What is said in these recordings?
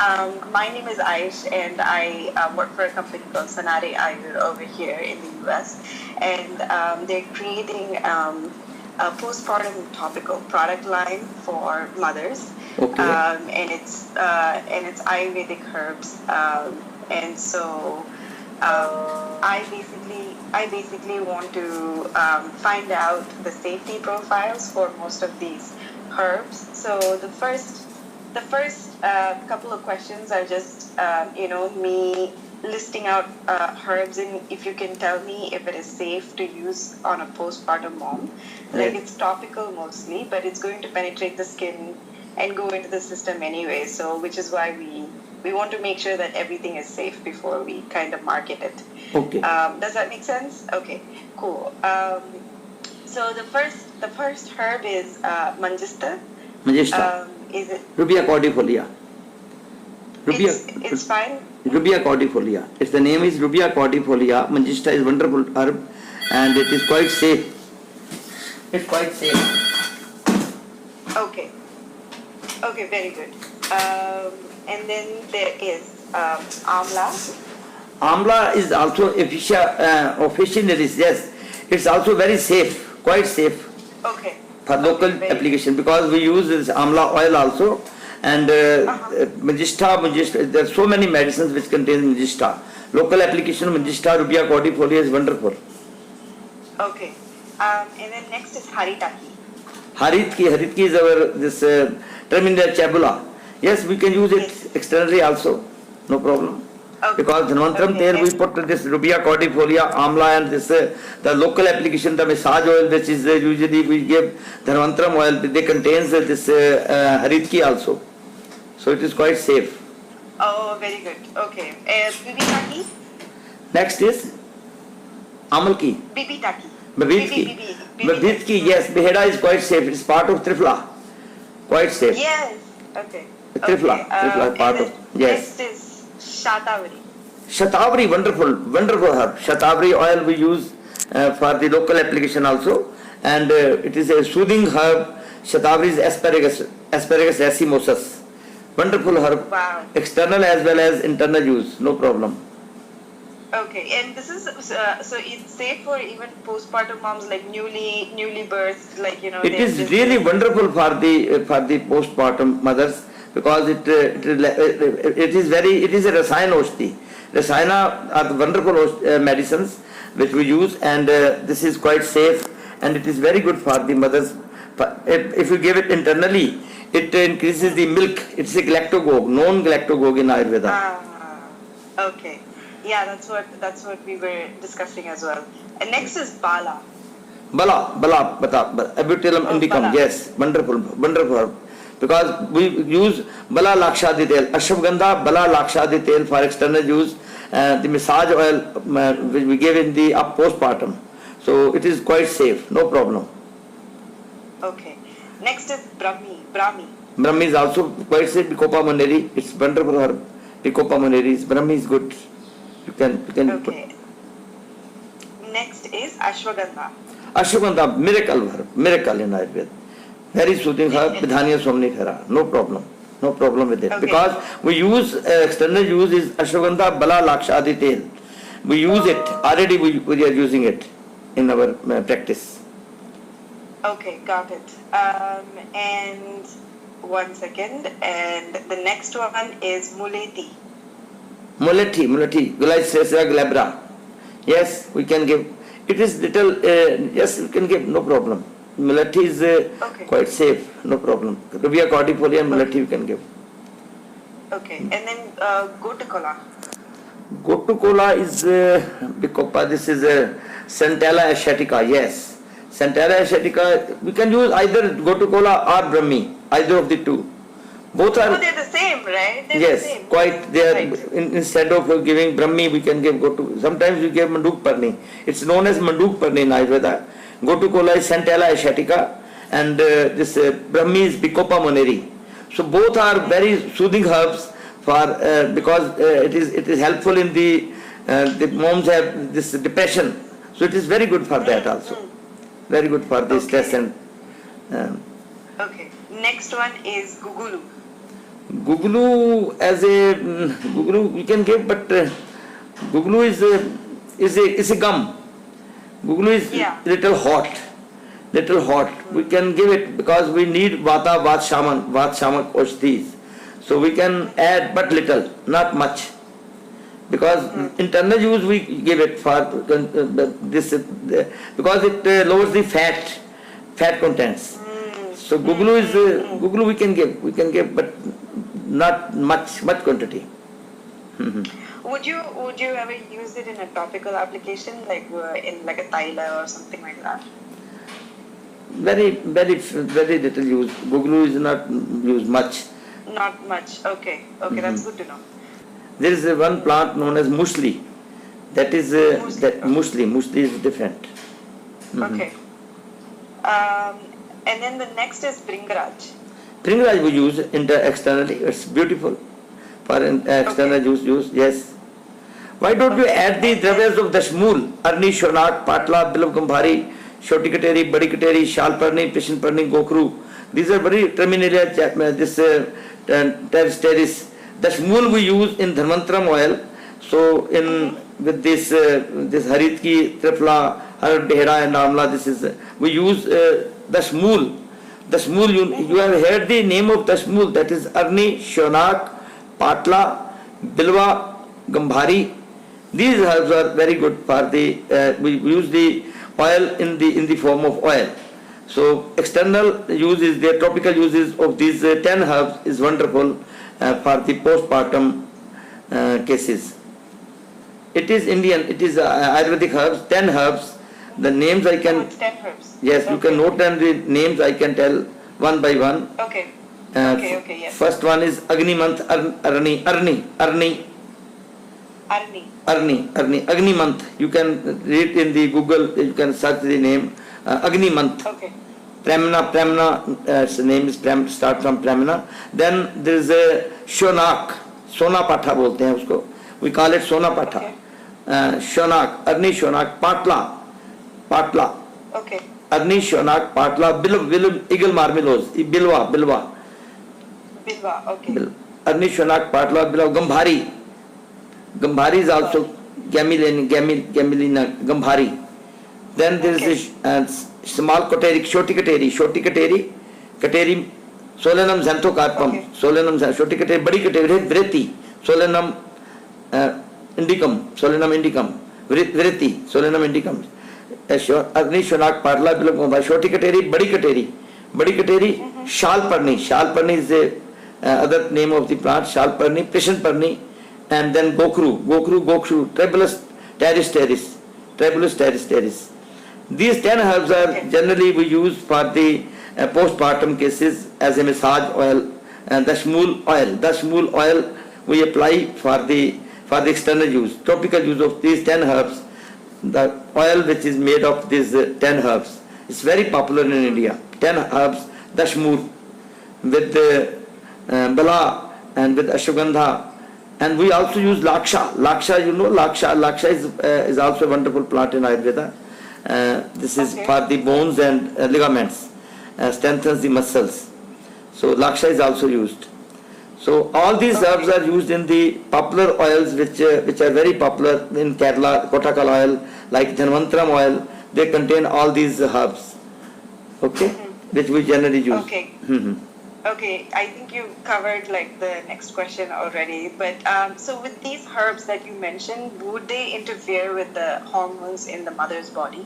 My name is Aish, and I work for a company called Sanare Ayur over here in the US, and they're creating a postpartum topical product line for mothers, Okay. and it's Ayurvedic herbs, and so I basically want to find out the safety profiles for most of these herbs. So the first couple of questions are just me listing out herbs, and if you can tell me if it is safe to use on a postpartum mom. Like, it's topical mostly, but it's going to penetrate the skin and go into the system anyway. So which is why we want to make sure that everything is safe before we kind of market it. Okay. Does that make sense? Okay, cool. So the first herb is Manjista. Magista. Is it? Rubia cordifolia. It's fine. Rubia cordifolia. Its the name is Rubia cordifolia. Magista is wonderful herb, and it is quite safe. It's quite safe. Okay. Okay, very good. And then there is Amla. Amla is also officinalis. Yes, it's also very safe, quite safe Okay. for local application, because we use this amla oil also, and Magista. There are so many medicines which contain Magista. Local application Magista Rubia cordifolia is wonderful. Okay. And then next is Haritaki. Haritki is our this terminal chabula. Yes, we can use it externally also, no problem. Okay. Because Dhanvantram there we put this Rubia cordifolia, amla, and this the local application, the massage oil, which is usually we give Dhanvantram oil. They contains this Haritki also, so it is quite safe. Oh, very good. Okay. Bibitaki. Next is Amalki. Bibitaki. Babitki, yes, Beheda is quite safe. It's part of Trifla. Quite safe. Yes. Okay. Trifla part of, yes. Next is Shatavari. Shatavari, wonderful herb. Shatavari oil we use for the local application also, and it is a soothing herb. Shatavari is asparagus racemosus. Wonderful herb. Wow. External as well as internal use, no problem. Okay, and this is so it's safe for even postpartum moms, like newly birthed, like It is really wonderful for the postpartum mothers, because it is a Rasayana Oshti. Rasayana are the wonderful medicines which we use, and this is quite safe, and it is very good for the mothers. If you give it internally, it increases the milk. It's a galactagogue, known galactagogue in Ayurveda. Okay. Yeah, that's what we were discussing as well. And next is Bala. Bala, Abutilum indicum, Bala. yes, wonderful herb. Because we use Bala Lakshadi Tel, Ashwagandha, Bala Lakshadi Tel for external use, the massage oil which we give in the postpartum. So it is quite safe, no problem. Okay. Next is Brahmi. Brahmi is also quite safe, Picopa moneri, it's wonderful herb. Picopa moneri, Brahmi is good. You can okay. Next is Ashwagandha. Ashwagandha, miracle in Ayurveda. Very soothing herb, Vidhaniya Somnifera. No problem with it. Okay. Because we use, external use is Ashwagandha Bala Lakshadi Tel. We use it, already we are using it in our practice. Okay, got it. And one second. And the next one is Muleti. Muleti, Gulaicea glabra. Yes, we can give. It is little, yes, we can give, no problem. Muleti is quite safe, no problem. Rubia cordifolia and Muleti we can give. Okay, and then Gotukola. Gotukola is Bicopa, this is Centella asiatica, yes. Centella asiatica, we can use either Gotukola or Brahmi, either of the two. Both are. Oh, they're the same, right? They're yes, the same. quite. They are Right. Instead of giving Brahmi, we can give Gotu. Sometimes we give Manduk Parni. It's known as Manduk Parni in Ayurveda. Gotukola is Centella asiatica, and this Brahmi is Bicopa moneri. So both are very soothing herbs for because it is helpful in the moms have this depression. So it is very good for that also. Very good for the stress and. Okay. Next one is Gugulu. Guglu as a Guglu we can give, but Guglu is a gum. Guglu is Yeah. little hot, little hot. We can give it because we need Vata, Vat Shamak Oshdhis. So we can add but little, not much. Because internal use we give it for this because it lowers the fat contents. So Guglu we can give, but not much quantity. Would you ever use it in a topical application, like in like a Thaila or something like that? Very little use. Guglu is not used much. Not much. Okay, that's good to know. There is one plant known as muesli. That is that muesli. Muesli is different. Okay. And then the next is Bhringraj. Bhringraj we use externally. It's beautiful for external use. Yes. Why don't you add the dravyas of Dashmul, Arni, Shonak, Patla, Bilav Gambhari, Shoti Kateri, Badi Kateri, Shalparni, Pishan Parni, Gokru. These are very terminalia. This teris. Dashmul we use in Dharmantram oil. So with this Haritki, Tripla, Harad Behra and Amla, this is we use Dashmul. Dashmul, you have heard the name of Dashmul, that is Arni, Shonak, Patla, Bilwa, Gambhari. These herbs are very good for the we use the oil in the form of oil. So external use is the tropical uses of these 10 herbs is wonderful for the postpartum cases. It is Indian, it is Ayurvedic herbs, 10 herbs. The names I can. It's 10 herbs. Yes, you can note down the names. I can tell one by one. Okay. Okay. Yes. First one is Agnimanth Arni. Agnimanth. You can read in the Google. You can search the name Agnimanth. Okay. Pramna. Name is start from Pramna. Then there is a Shonak. Sona Patha बोलते हैं उसको. We call it Sona Patha. Okay. Shonak. Arni Shonak. Patla. Okay. Arni Shonak, Patla, Bilwa, Eagle Marmelos, Bilwa. Bilwa. Okay. Arni Shonak, Patla, Bilwa, Gambhari. Gambhari is also Gamilina, Gambhari. Then there is a small Shoti Kateri, Solanum Xanthocarpum, Solanum Shoti Kateri, Badi Kateri, Vreti, Solanum indicum, Vreti, Solanum indicum. Agni Shonak Parla Bilab Shoti Kateri, Badi Kateri, Shalparni is the other name of the plant, Shalparni, Pishan Parni, and then Gokru, Tribulus teris. These 10 herbs are generally we use for the postpartum cases as a massage oil, and Dashmul oil we apply for the external use, topical use of these 10 herbs. The oil which is made of these 10 herbs is very popular in India. 10 herbs, Dashmul, with Bala and with Ashwagandha. And we also use Laksha. Laksha is also a wonderful plant in Ayurveda. This is for the bones and ligaments, strengthens the muscles. So Laksha is also used. So all these herbs are used in the popular oils which are very popular in Kerala, Kotakal oil, like Dhanvantram oil. They contain all these herbs, which we generally use. Okay, I think you covered like the next question already. But so with these herbs that you mentioned, would they interfere with the hormones in the mother's body?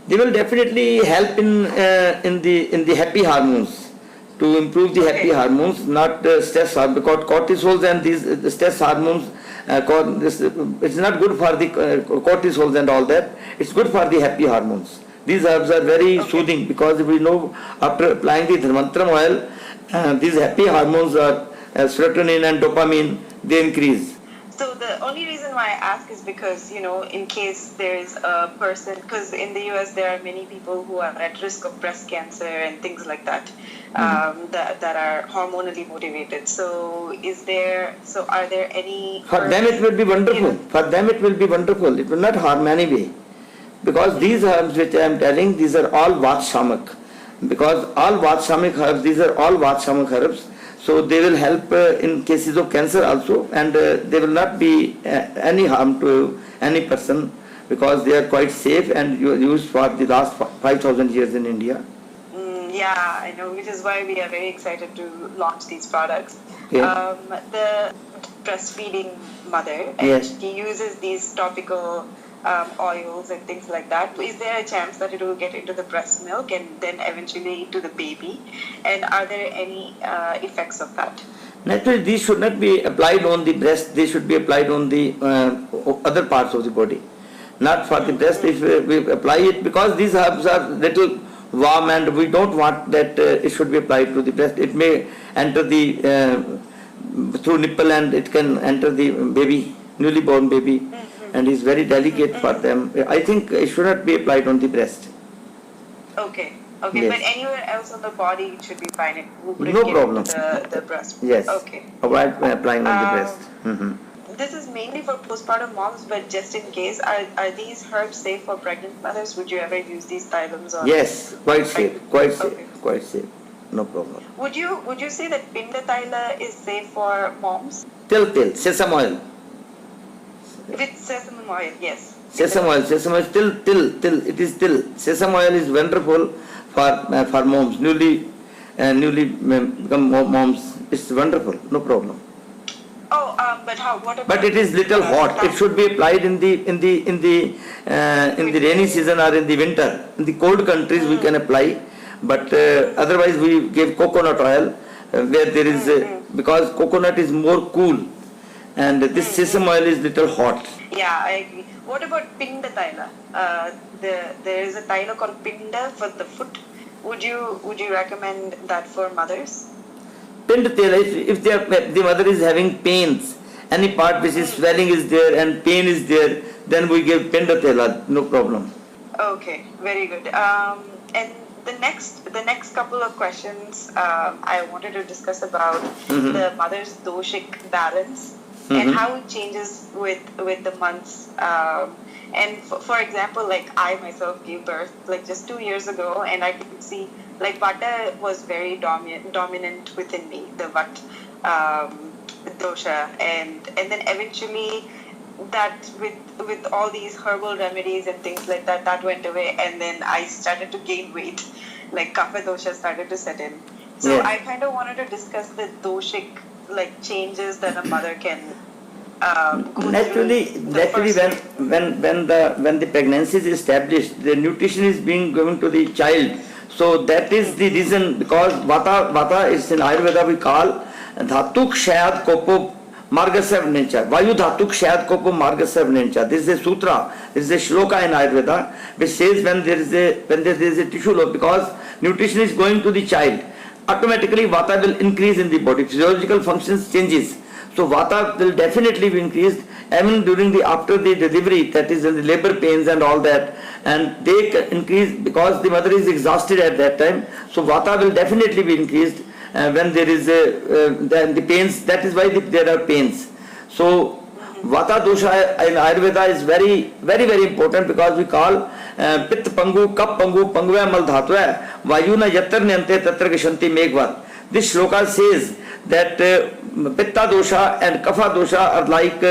They will definitely help in the happy hormones. To improve the happy hormones, not stress hormones, because cortisols and these stress hormones, it's not good for the cortisols and all that. It's good for the happy hormones. These herbs are very soothing, because we know after applying the Dharmantram oil, these happy hormones are serotonin and dopamine, they increase. So the only reason why I ask is because, in case there's a person, because in the US there are many people who are at risk of breast cancer and things like that, that are hormonally motivated. So are there any... For them it will be wonderful. It will not harm any way. Because these herbs which I am telling, these are all Vatshamak. Because all Vatshamak herbs, these are all Vatshamak herbs. So they will help in cases of cancer also, and they will not be any harm to any person, because they are quite safe and used for the last 5,000 years in India. Yeah, I know, which is why we are very excited to launch these products. Yeah. The breastfeeding mother, and Yes. she uses these topical oils and things like that. Is there a chance that it will get into the breast milk and then eventually into the baby? And are there any effects of that? Naturally, these should not be applied on the breast. They should be applied on the other parts of the body, not for the breast. If we apply it, because these herbs are little warm, and we don't want that it should be applied to the breast. It may enter the through nipple, and it can enter the baby, newly born baby, and is very delicate for them. I think it should not be applied on the breast. Okay. Okay, Yes. but anywhere else on the body it should be fine. It wouldn't No get problem. into the breast. Yes. Okay. Avoid applying on the breast. This is mainly for postpartum moms, but just in case, are these herbs safe for pregnant mothers? Would you ever use these thylums on? Yes, quite safe, quite safe, Okay. quite safe. No problem. Would you say that Pinda Thaila is safe for moms? Till, sesame oil. With sesame oil, yes. Sesame oil, till. It is till. Sesame oil is wonderful for moms, newly become moms. It's wonderful, no problem. Oh, but how? What about? But it is little hot. It should be applied in the rainy season or in the winter. In the cold countries we can apply, but otherwise we give coconut oil where there is because coconut is more cool, and this sesame oil is little hot. Yeah, I agree. What about Pinda Thaila? There is a Thaila called Pinda for the foot. Would you recommend that for mothers? Pind tela, if the mother is having pains, any part which is swelling is there and pain is there, then we give pind tela, no problem. Okay, very good. And the next couple of questions I wanted to discuss about the mother's doshic balance and how it changes with the months. And for example, like I myself gave birth like just 2 years ago, and I could see like Vata was very dominant within me, the Vat dosha, and then eventually that with all these herbal remedies and things like that went away, and then I started to gain weight, like Kapha dosha started to set in. So Yes. I kind of wanted to discuss the doshic like changes that a mother can go Naturally, through. when the pregnancy is established, the nutrition is being given to the child. So that is the reason, because Vata is in Ayurveda we call Dhatuk Shayad Kopo Margasav Nincha. Vayu Dhatuk Shayad Kopo Margasav Nincha. This is a sutra, this is a shloka in Ayurveda which says when there is a tissue loss, because nutrition is going to the child, automatically Vata will increase in the body, physiological functions changes. So Vata will definitely be increased even during after the delivery, that is in the labor pains and all that, and they can increase because the mother is exhausted at that time. So Vata will definitely be increased when there is then the pains. That is why there are pains. So Vata dosha in Ayurveda is very, very, very important, because we call Pitta Pangu, Kap Pangu, Pangva Mal Dhatva, Vayuna Yattar Nyante Tatra Gishanti Megvat. This shloka says that Pitta dosha and Kapha dosha are like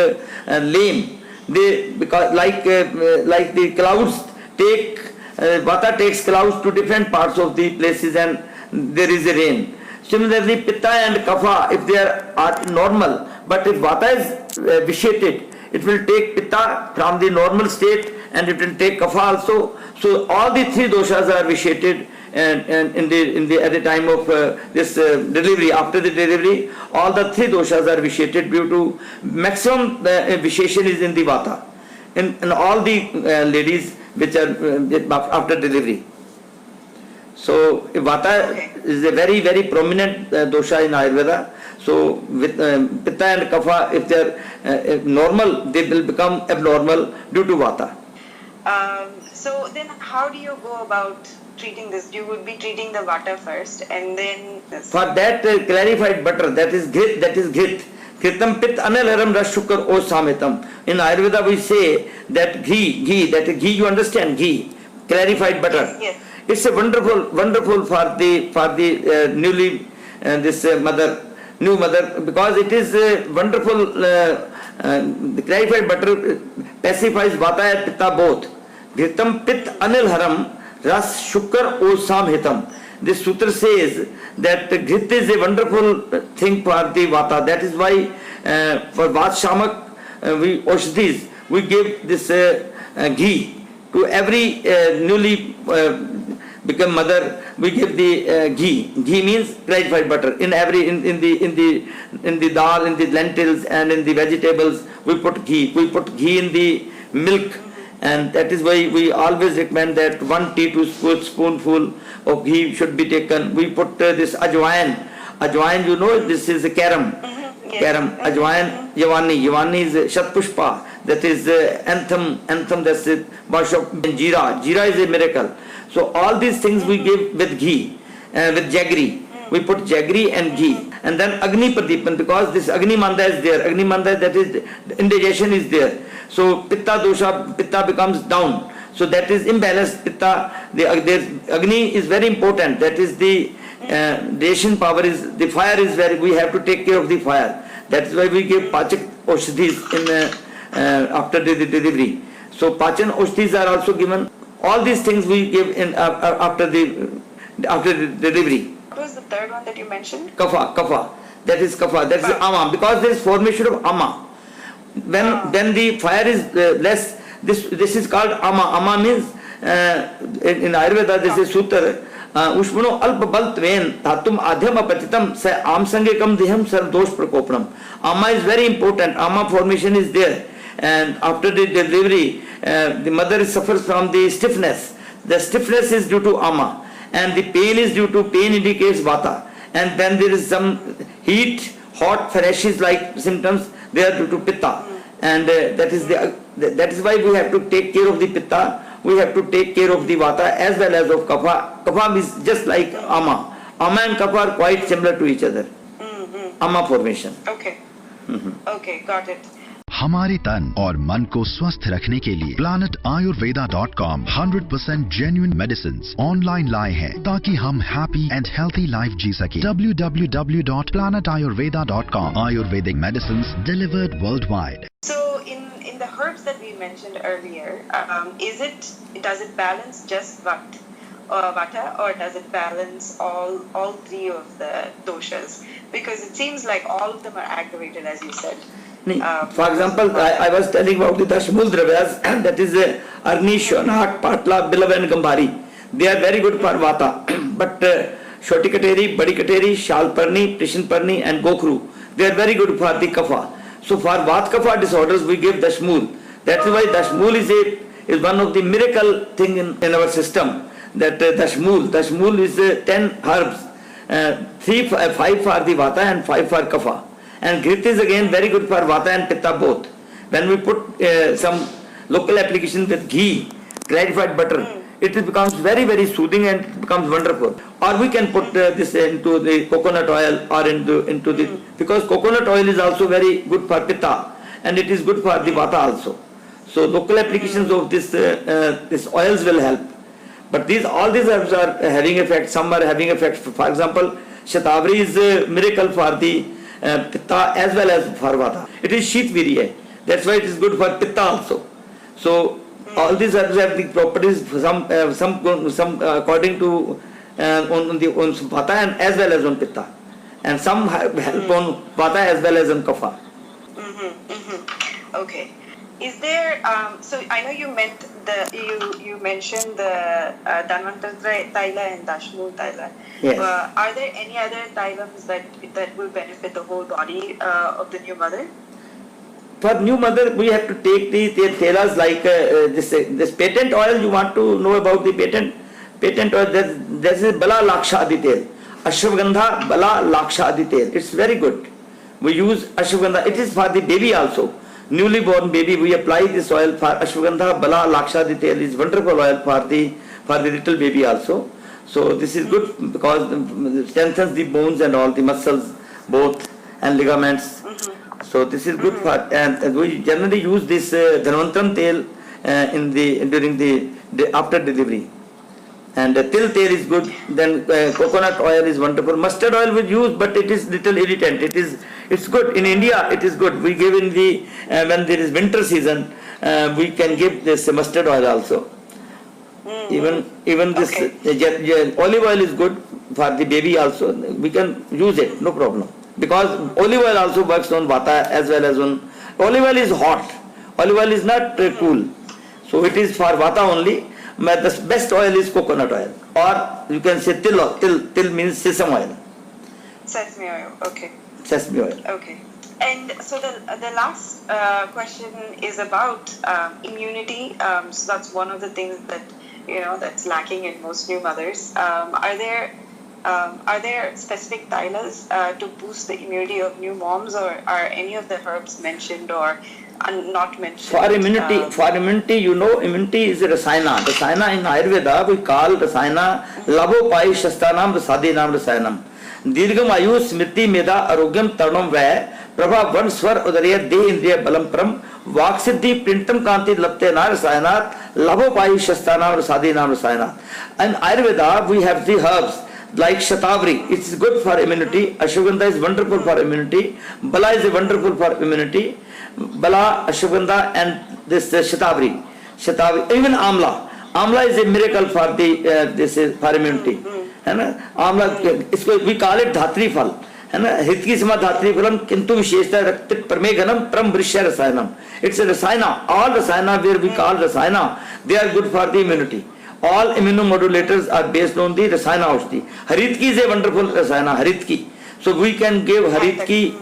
lame. They, because like the clouds take Vata takes clouds to different parts of the places and there is a rain. Similarly, Pitta and Kapha, if they are normal, but if Vata is vitiated, it will take Pitta from the normal state and it will take Kapha also. So all the three doshas are vitiated, and at the time of this delivery, after the delivery, all the three doshas are vitiated due to maximum vitiation is in the Vata, in all the ladies which are after delivery. So Vata is a very, very prominent dosha in Ayurveda. So with Pitta and Kapha, if they are normal, they will become abnormal due to Vata. So then how do you go about treating this? You would be treating the Vata first and then... For that clarified butter, that is ghit. Kritam pit analaram rashukar o samitam. In Ayurveda we say that ghee, that is ghee, you understand, ghee, clarified butter. Yes. It's a wonderful for the newly this mother, new mother, because it is wonderful. The clarified butter pacifies vata and pitta both. Ghritam pit anil haram ras shukar osam hitam. This sutra says that ghrit is a wonderful thing for the vata. That is why for vat shamak we oshdhis, we give this ghee to every newly become mother. We give the ghee. Ghee means clarified butter. In every in the dal, in the lentils, and in the vegetables, we put ghee. We put ghee in the milk, and that is why we always recommend that 1 teaspoonful of ghee should be taken. We put this ajwain. Ajwain, you know, this is a karam. Karam, ajwain, yawani. Yawani is shatpushpa. That is anthem. That's it. Wash of jeera. Jeera is a miracle. So all these things we give with ghee, with jaggery. We put jaggery and ghee, and then agni pradipan, because this agni manda is there. Agni manda, that is indigestion is there. So pitta dosha, pitta becomes down. So that is imbalanced pitta. The agni is very important. That is the digestion power is, the fire is very, we have to take care of the fire. That is why we give pachak oshdhis in after the delivery. So pachan oshdhis are also given. All these things we give in after the delivery. What was the third one that you mentioned? Kapha. That is kapha. That is ama, because there is formation of ama. When the fire is less, this is called ama. Ama means in Ayurveda this is sutra. Ushmano alpa bal tven dhatum adhyam apatitam sa amsangekam diham sarv dosh prakopanam. Ama is very important. Ama formation is there, and after the delivery, the mother suffers from the stiffness. The stiffness is due to ama, and the pain is due to, pain indicates vata, and then there is some heat, hot, flashes like symptoms, they are due to pitta, and that is why we have to take care of the pitta. We have to take care of the vata as well as of kapha. Kapha is just like ama. Ama and kapha are quite similar to each other. Ama formation. Okay. Okay, got it. हमारे तन और मन को स्वस्थ रखने के लिए planetayurveda.com 100% genuine medicines online लाए हैं ताकि हम हैप्पी एंड हेल्थी लाइफ जी सके. www.planetayurveda.com Ayurvedic medicines delivered worldwide. So in the herbs that we mentioned earlier, does it balance just vata, or does it balance all three of the doshas? Because it seems like all of them are aggravated, as you said. For example, I was telling about the Dashmul Dravyas, that is Arni, Shonak, Patla, Bilav and Gambhari. They are very good for Vata. But Shoti Kateri, Badi Kateri, Shalparni, Tishanparni and Gokru, they are very good for the Kapha. So for Vat Kapha disorders, we give Dashmul. That is why Dashmul is one of the miracle thing in our system. That Dashmul is 10 herbs, 5 for the Vata and 5 for Kapha. And Ghrit is again very good for Vata and Pitta both. When we put some local application with ghee, clarified butter, it becomes very, very soothing and becomes wonderful. Or we can put this into the coconut oil or into the, because coconut oil is also very good for Pitta and it is good for the Vata also. So local applications of this oils will help. But all these herbs are having effect. Some are having effect. For example, Shatavari is a miracle for the Pitta as well as for Vata. It is Sheetvirya. That's why it is good for Pitta also. So all these herbs have the properties, some according to on Vata and as well as on Pitta, and some help on Vata as well as on Kapha. Okay. Is there? So I know you mentioned the Dhanvantara Taila and Dashmul Taila. Yes. Are there any other tailams that will benefit the whole body of the new mother? For new mother, we have to take the tailas like this patent oil. You want to know about the patent oil? This is Bala Laksha Adi Tail. Ashwagandha Bala Laksha Adi Tail. It's very good. We use ashwagandha. It is for the baby also. Newly born baby, we apply this oil for ashwagandha Bala Laksha Adi Tail. Is wonderful oil for the little baby also. So this is good because it strengthens the bones and all the muscles both and ligaments. So this is good for, and we generally use this Dhanvantram tail during the after delivery. And til tel is good. Then coconut oil is wonderful. Mustard oil we use, but it is little irritant. It's good in India. It is good. We give in the when there is winter season, we can give this mustard oil also. Even this olive oil is good for the baby also. We can use it, no problem. Because olive oil also works on vata as well as on. Olive oil is hot. Olive oil is not cool. So it is for vata only. But the best oil is coconut oil, or you can say til oil. Til means sesame oil. Sesame oil. Okay. Sesame oil. Okay. And so the last question is about immunity. So that's one of the things that that's lacking in most new mothers. Are there specific tailas to boost the immunity of new moms, or are any of the herbs mentioned or not mentioned? For immunity, immunity is a rasayana. Rasayana in Ayurveda we call rasayana labhopai shastanam rasadinam rasayanam. Dirgham ayu smriti meda arogyam tarnam vay prabha van swar udariya de indriya balam pram vaksiddhi printam kanti lapte na rasayanat labhopai shastanam rasadinam rasayanat. In Ayurveda we have the herbs like Shatavari, it is good for immunity. Ashwagandha is wonderful for immunity. Bala is wonderful for immunity. Bala, Ashwagandha and this Shatavari. Even Amla. Amla is a miracle for the for immunity. Amla, we call it Dhatri Phal. Hitki Sama Dhatri Phalam Kintu Visheshta Raktit Parmeganam Pram Vrishya Rasayanam. It's a Rasayana. All Rasayana where we call Rasayana, they are good for the immunity. All immunomodulators are based on the Rasayana Aushti. Haritki is a wonderful Rasayana, Haritki. So we can give Haritki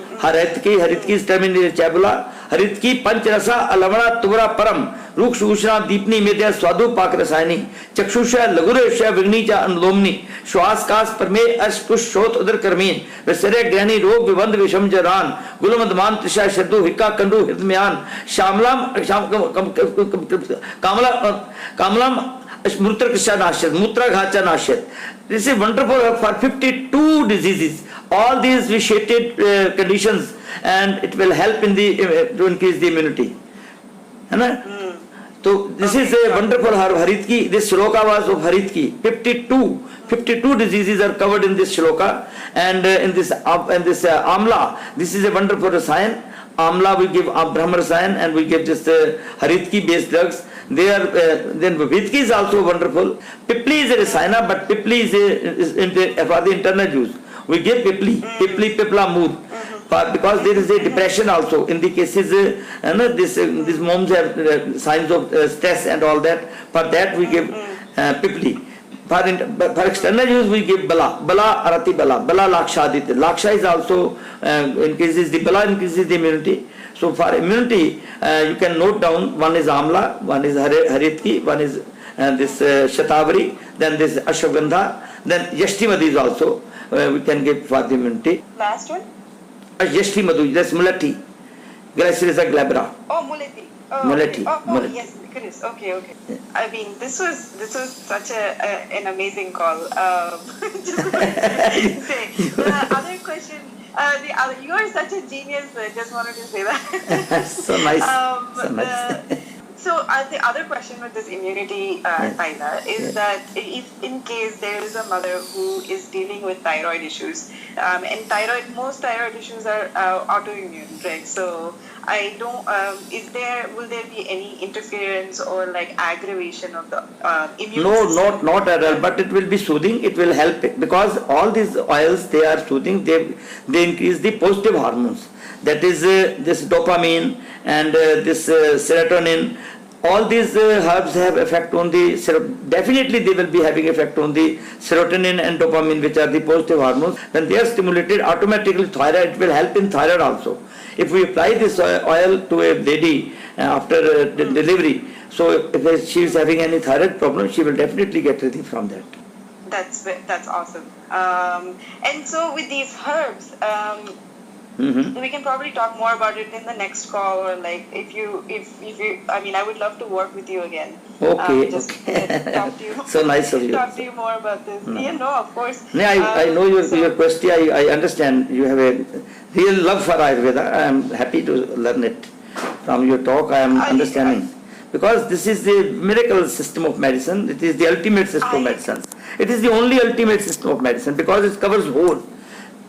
is termed in Chabula. Haritki Panchrasa Alamana Tuvara Param Rukshushna Deepni Medya Swadu Pak Rasayani Chakshusha Laguresha Vignicha Anlomni Shwaskas Parme Ashpush Shot Udar Karmin Vesere Grani Rog Vivand Visham Jaran Gulamadman Trisha Shadu Hika Kandu Hidmyan Kamalam Mutra Krisha Nashyat, Mutra Ghacha Nashyat. This is wonderful for 52 diseases. All these vitiated conditions, and it will help in to increase the immunity. So this is a wonderful herb, Haritki. This shloka was of Haritki. 52 diseases are covered in this shloka, and in this Amla. This is a wonderful rasayan. Amla we give Brahma rasayan, and we give this Haritki based drugs. They are then Vidki is also wonderful. Pipli is a rasayana, but Pipli is for the internal use. We give Pipla mood, because there is a depression also. In the cases, these moms have signs of stress and all that. For that we give Pipli. For external use we give Bala Arati Bala Laksha Aditya. Laksha is also increases the Bala increases the immunity. So for immunity, you can note down, one is Amla, one is Haritki, one is this Shatavari, then this Ashwagandha, then Yashti Madhu is also we can give for the immunity. Last one? Yashti Madhu, that's Mulati, Glycyrrhiza glabra. Oh, Mulati. Mulati. Okay. Yes, goodness. Okay. Yeah. I mean, this was such an amazing call. Just say, the other question. You are such a genius. I just wanted to say that. So nice. So the other question with this immunity, Taila, is that if in case there is a mother who is dealing with thyroid issues, and most thyroid issues are autoimmune, right? So will there be any interference or like aggravation of the immune system? Not at all, but it will be soothing, it will help it, because all these oils, they are soothing, they increase the positive hormones, that is this dopamine and this serotonin. All these herbs have effect on the definitely they will be having effect on the serotonin and dopamine, which are the positive hormones. When they are stimulated, automatically thyroid, it will help in thyroid also. If we apply this oil to a lady after delivery, so if she is having any thyroid problem, she will definitely get relief from that. That's awesome. And so with these herbs, we can probably talk more about it in the next call, or like if you, I mean, I would love to work with you again. Okay. Talk to you. So nice of you. Talk to you more about this. No. Yeah, no, of course. No, I know your question. I understand. You have a real love for Ayurveda. I am happy to learn it from your talk. I am understanding. because this is the miracle system of medicine. It is the ultimate system of medicine. It is the only ultimate system of medicine because it covers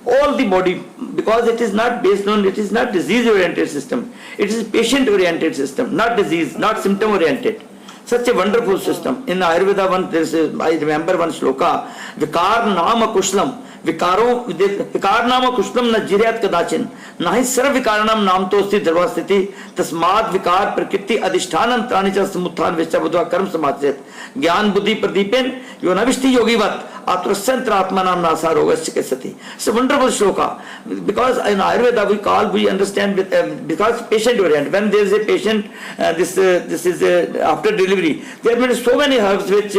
all the body, because it is not based on, it is not disease oriented system. It is patient oriented system, not disease, not symptom oriented. Such a wonderful system. In Ayurveda, I remember one shloka, Vikar Nama Kushlam, विकार नाम कुशलम न जिर्यात कदाचिन नाही सर्व विकारणम नाम तो स्थिति धर्मस्थिति तस्मात् विकार प्रकृति अधिष्ठान त्राणि च समुत्थान विश्च बुद्ध्वा कर्म समाचरेत ज्ञान बुद्धि प्रदीपेन यो नविष्टि योगिवत आत्मसंत्र आत्मा नाम नासा रोगस्य kesati. It's a wonderful shloka because in Ayurveda we understand with, because patient oriented. When there is a patient, this is after delivery, there have been so many herbs which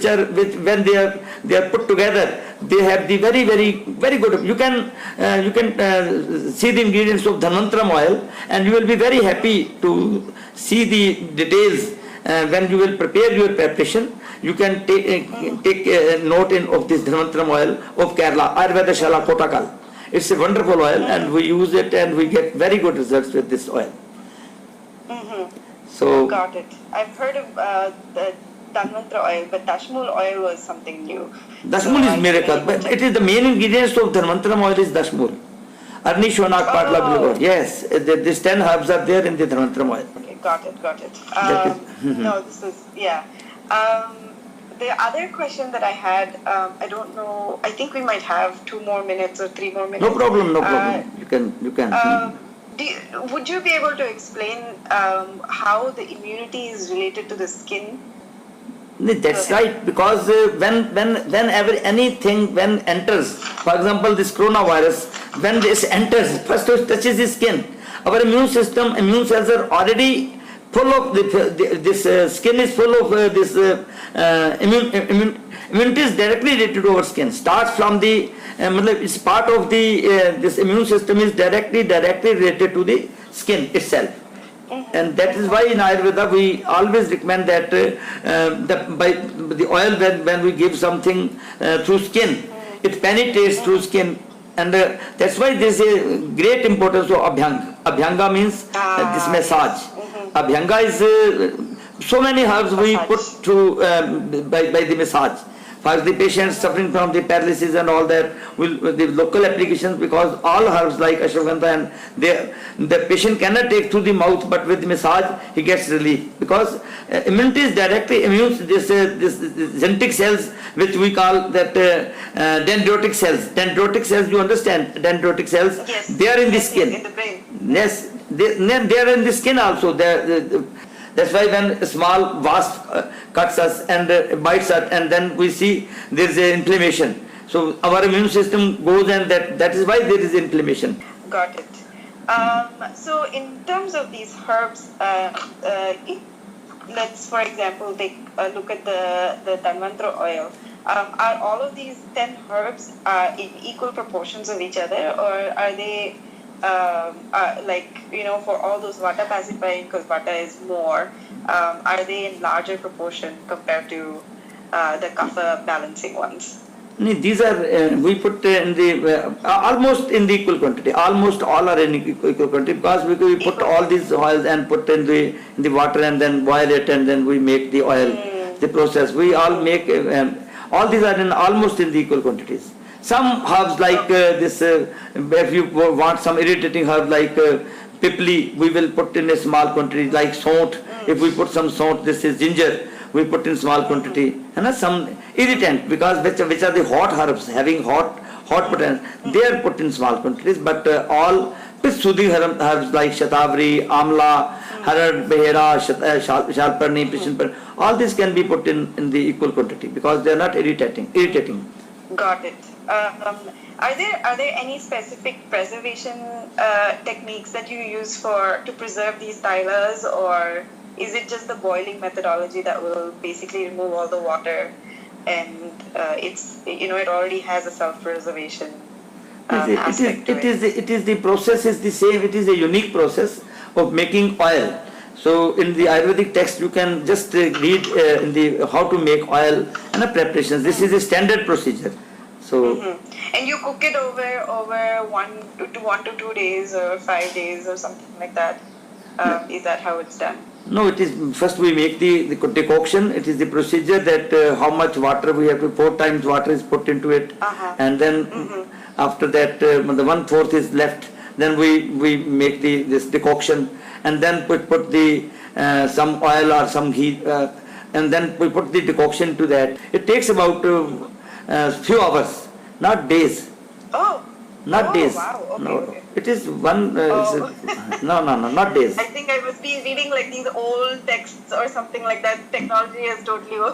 are when they are put together, they have the very good. You can see the ingredients of Dhanvantram oil, and you will be very happy to see the details. When you will prepare your preparation, you can take a note of this Dhanvantram oil of Kerala, Ayurveda Shala Kotakal. It's a wonderful oil, and we use it, and we get very good results with this oil. So got it. I've heard of the Dhanvantram oil, but Dashmul oil was something new. Dashmul is miracle, but it is the main ingredients of Dhanvantram oil is Dashmul. Arni Shonak Patla Bilgo. Yes, these 10 herbs are there in the Dhanvantram oil. Okay, got it. No, this is, yeah. The other question that I had, I don't know, I think we might have 2 more minutes or 3 more minutes. No problem. You can. Would you be able to explain how the immunity is related to the skin? That's right, because whenever anything enters, for example, this coronavirus, when this enters, first it touches the skin. Our immune cells are already full of this skin is full of this immunity is directly related to our skin. Starts from the it's part of the this immune system is directly related to the skin itself. And that is why in Ayurveda we always recommend that by the oil when we give something through skin, it penetrates through skin, and that's why there is a great importance of Abhyanga. Abhyanga means this massage. Abhyanga is so many herbs we put through by the massage. For the patients suffering from the paralysis and all that, the local applications, because all herbs like ashwagandha and the patient cannot take through the mouth, but with the massage he gets relief, because immunity is directly immune. This dendritic cells, which we call that dendritic cells. Dendritic cells, you understand? Dendritic cells, yes, they are in the skin. In the brain. Yes, they are in the skin also. That's why when a small wasp cuts us and bites us, and then we see there is an inflammation. So our immune system goes, and that is why there is inflammation. Got it. So in terms of these herbs, let's for example take a look at the Dhanvantram oil. Are all of these 10 herbs in equal proportions of each other, or are they like, for all those vata pacifying, because vata is more, are they in larger proportion compared to the kapha balancing ones? These are we put in the almost in the equal quantity. Almost all are in equal quantity, because we put all these oils and put in the water and then boil it, and then we make the oil. The process we all make all these are almost in the equal quantities. Some herbs like this, if you want some irritating herb like pipli, we will put in a small quantity, like sont. If we put some sont, this is ginger, we put in small quantity. And some irritant, because which are the hot herbs, having hot potential, they are put in small quantities. But all soothing herbs like shatavari, amla, harad, behera, shalparni, pishanparni, all these can be put in the equal quantity, because they are not irritating. Got it. Are there any specific preservation techniques that you use to preserve these tylas, or is it just the boiling methodology that will basically remove all the water, and it already has a self-preservation aspect to it? The process is the same. It is a unique process of making oil. So in the Ayurvedic text you can just read how to make oil and the preparations. This is a standard procedure. So and you cook it over 1 to 2 days or 5 days or something like that. Is that how it's done? No, it is first we make the decoction. It is the procedure that how much water we have to, 4 times water is put into it, and then after that the 1/4 is left. Then we make this decoction, and then we put the some oil or some ghee, and then we put the decoction to that. It takes about few hours, not days. Oh. Not days. Wow. Okay, No, okay. it is one. No, not days. I think I must be reading like these old texts or something like that. Technology has totally No.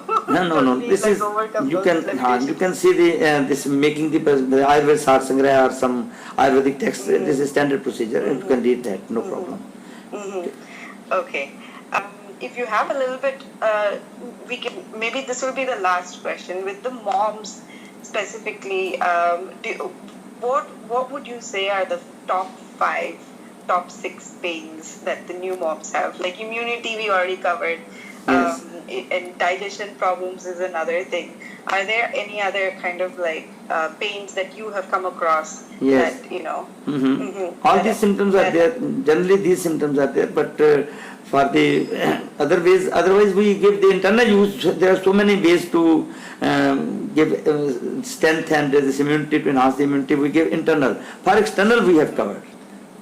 totally, This like, is overcome you those can limitations. you can see the this making the Ayurveda Sar Sangrah or some Ayurvedic text. This is standard procedure, and you can read that. No problem. Okay. If you have a little bit, we can, maybe this will be the last question with the moms specifically. What would you say are the top 5, top 6 pains that the new moms have? Like immunity, we already covered. Yes. And digestion problems is another thing. Are there any other kind of like pains that you have come across? Yes. That, you know. All these symptoms are there. Generally, these symptoms are there, but for the otherwise we give the internal use. There are so many ways to give strength and this immunity, to enhance the immunity. We give internal. For external, we have covered.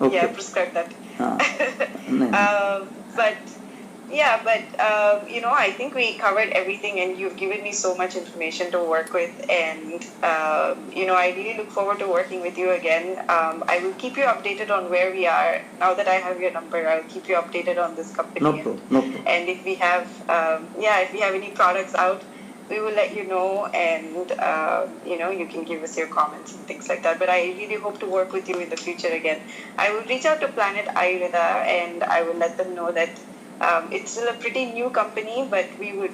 Okay. Yeah, prescribe that. But I think we covered everything, and you've given me so much information to work with, and I really look forward to working with you again. I will keep you updated on where we are. Now that I have your number, I'll keep you updated on this company. No problem. And if we have, if we have any products out, we will let you know, and you can give us your comments and things like that. But I really hope to work with you in the future again. I will reach out to Planet Ayurveda, and I will let them know that it's still a pretty new company, but we would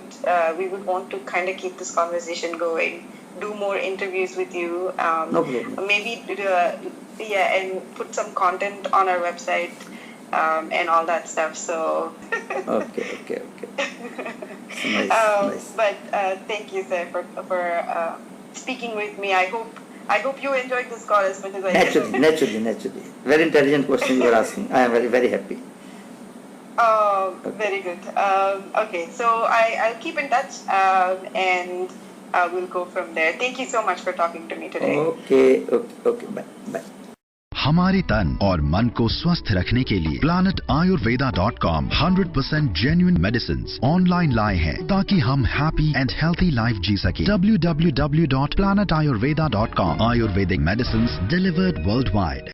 want to kind of keep this conversation going, do more interviews with you, No problem. maybe and put some content on our website and all that stuff. So. Okay. Nice. But thank you, sir, for speaking with me. I hope you enjoyed this call as much as I did. Naturally. Very intelligent question you are asking. I am very, very happy. Very good. Okay, so I'll keep in touch, and we'll go from there. Thank you so much for talking to me today. Okay. Bye. हमारे तन और मन को स्वस्थ रखने के लिए planetayurveda.com 100% genuine medicines online लाए हैं ताकि हम हैप्पी एंड हेल्थी लाइफ जी सके. www.planetayurveda.com Ayurvedic medicines delivered worldwide.